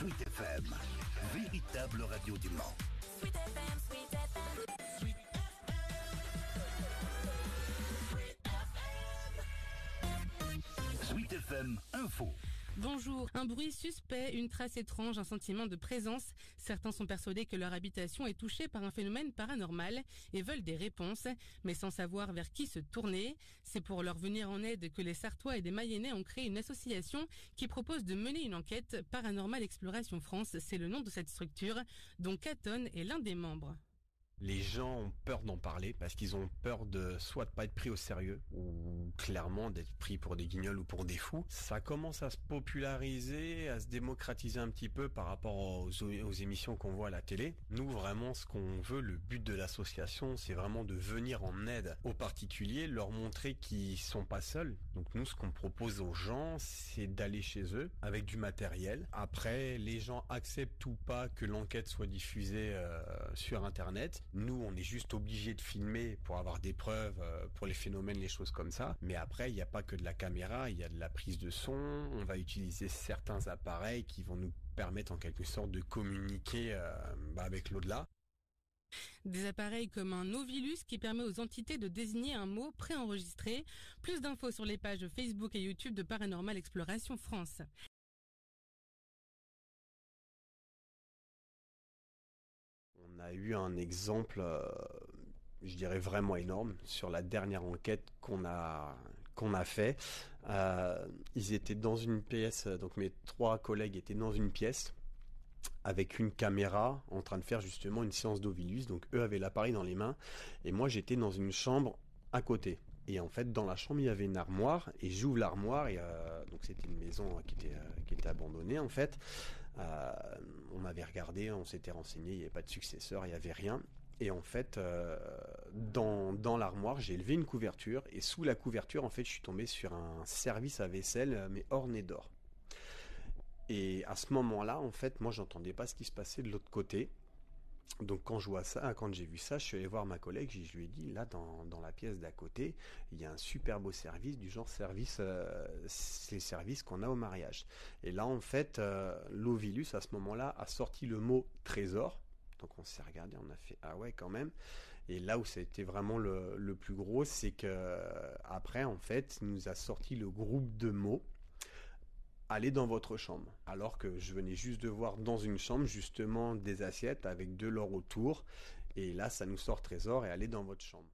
Sweet FM, véritable radio du Mans. Sweet FM, Sweet FM, Sweet FM. Sweet FM Info. Bonjour. Un bruit suspect, une trace étrange, un sentiment de présence. Certains sont persuadés que leur habitation est touchée par un phénomène paranormal et veulent des réponses, mais sans savoir vers qui se tourner. C'est pour leur venir en aide que les Sartois et des Mayennais ont créé une association qui propose de mener une enquête. Paranormal Exploration France, c'est le nom de cette structure, dont Caton est l'un des membres. Les gens ont peur d'en parler parce qu'ils ont peur de soit de pas être pris au sérieux ou clairement d'être pris pour des guignols ou pour des fous. Ça commence à se populariser, à se démocratiser un petit peu par rapport aux émissions qu'on voit à la télé. Nous, vraiment, ce qu'on veut, le but de l'association, c'est vraiment de venir en aide aux particuliers, leur montrer qu'ils sont pas seuls. Donc nous, ce qu'on propose aux gens, c'est d'aller chez eux avec du matériel. Après, les gens acceptent ou pas que l'enquête soit diffusée sur Internet. Nous, on est juste obligé de filmer pour avoir des preuves pour les phénomènes, les choses comme ça. Mais après, il n'y a pas que de la caméra, il y a de la prise de son. On va utiliser certains appareils qui vont nous permettre en quelque sorte de communiquer avec l'au-delà. Des appareils comme un Novilus qui permet aux entités de désigner un mot préenregistré. Plus d'infos sur les pages Facebook et YouTube de Paranormal Exploration France. On a eu un exemple, je dirais vraiment énorme, sur la dernière enquête qu'on a fait. Ils étaient dans une pièce, donc mes 3 collègues étaient dans une pièce avec une caméra en train de faire justement une séance d'Ovilus. Donc eux avaient l'appareil dans les mains et moi j'étais dans une chambre à côté. Et en fait, dans la chambre, il y avait une armoire et j'ouvre l'armoire et donc c'était une maison qui était abandonnée en fait. On avait regardé, on s'était renseigné, il n'y avait pas de successeur, il n'y avait rien. Et en fait, dans l'armoire, j'ai levé une couverture et sous la couverture, en fait, je suis tombé sur un service à vaisselle, mais orné d'or. Et à ce moment-là, en fait, moi, j'entendais pas ce qui se passait de l'autre côté. Donc quand j'ai vu ça, je suis allé voir ma collègue, je lui ai dit, là dans la pièce d'à côté, il y a un super beau service, du genre service, c'est les services qu'on a au mariage. Et là en fait, l'Ovilus à ce moment-là a sorti le mot trésor. Donc on s'est regardé, on a fait ah ouais quand même. Et là où ça a été vraiment le plus gros, c'est que après en fait, il nous a sorti le groupe de mots. Allez dans votre chambre. Alors que je venais juste de voir dans une chambre justement des assiettes avec de l'or autour. Et là, ça nous sort trésor et allez dans votre chambre.